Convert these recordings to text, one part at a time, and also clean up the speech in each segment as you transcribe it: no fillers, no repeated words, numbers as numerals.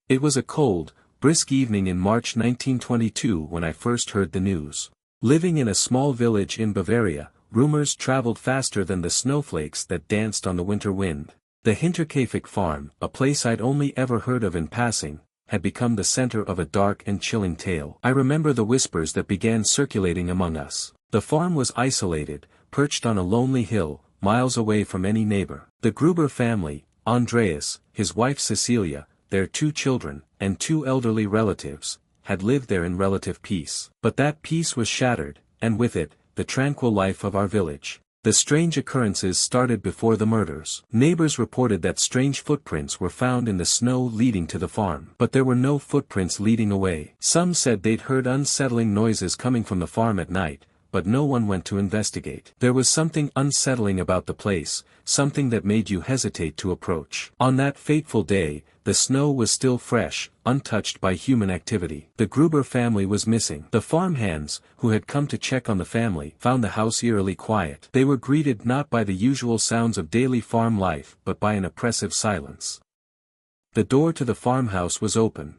It was a cold, brisk evening in March 1922 when I first heard the news. Living in a small village in Bavaria, rumors traveled faster than the snowflakes that danced on the winter wind. The Hinterkaifeck farm, a place I'd only ever heard of in passing, had become the center of a dark and chilling tale. I remember the whispers that began circulating among us. The farm was isolated, perched on a lonely hill, miles away from any neighbor. The Gruber family, Andreas, his wife Cecilia, their 2 children, and 2 elderly relatives, had lived there in relative peace. But that peace was shattered, and with it, the tranquil life of our village. The strange occurrences started before the murders. Neighbors reported that strange footprints were found in the snow leading to the farm. But there were no footprints leading away. Some said they'd heard unsettling noises coming from the farm at night, but no one went to investigate. There was something unsettling about the place, something that made you hesitate to approach. On that fateful day, the snow was still fresh, untouched by human activity. The Gruber family was missing. The farmhands, who had come to check on the family, found the house eerily quiet. They were greeted not by the usual sounds of daily farm life but by an oppressive silence. The door to the farmhouse was open.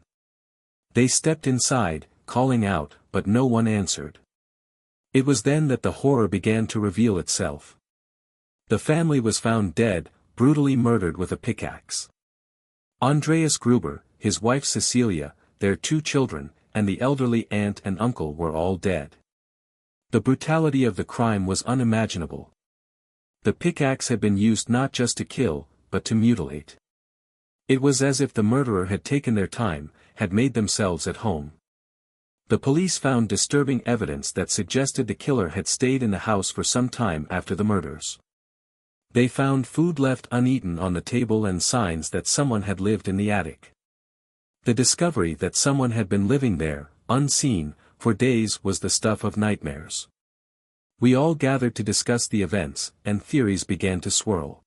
They stepped inside, calling out, but no one answered. It was then that the horror began to reveal itself. The family was found dead, brutally murdered with a pickaxe. Andreas Gruber, his wife Cecilia, their 2 children, and the elderly aunt and uncle were all dead. The brutality of the crime was unimaginable. The pickaxe had been used not just to kill, but to mutilate. It was as if the murderer had taken their time, had made themselves at home. The police found disturbing evidence that suggested the killer had stayed in the house for some time after the murders. They found food left uneaten on the table and signs that someone had lived in the attic. The discovery that someone had been living there, unseen, for days was the stuff of nightmares. We all gathered to discuss the events, and theories began to swirl.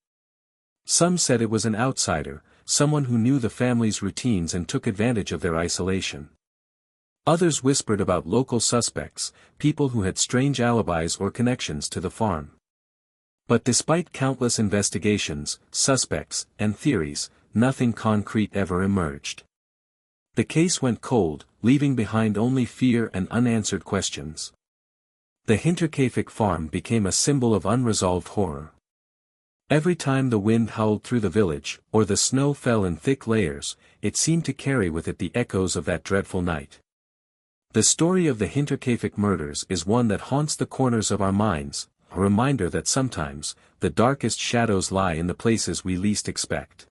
Some said it was an outsider, someone who knew the family's routines and took advantage of their isolation. Others whispered about local suspects, people who had strange alibis or connections to the farm. But despite countless investigations, suspects, and theories, nothing concrete ever emerged. The case went cold, leaving behind only fear and unanswered questions. The Hinterkaifeck farm became a symbol of unresolved horror. Every time the wind howled through the village, or the snow fell in thick layers, it seemed to carry with it the echoes of that dreadful night. The story of the Hinterkaifeck murders is one that haunts the corners of our minds, a reminder that sometimes, the darkest shadows lie in the places we least expect.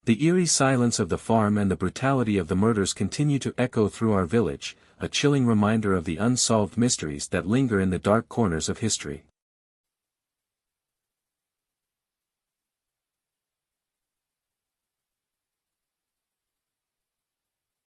The eerie silence of the farm and the brutality of the murders continue to echo through our village, a chilling reminder of the unsolved mysteries that linger in the dark corners of history.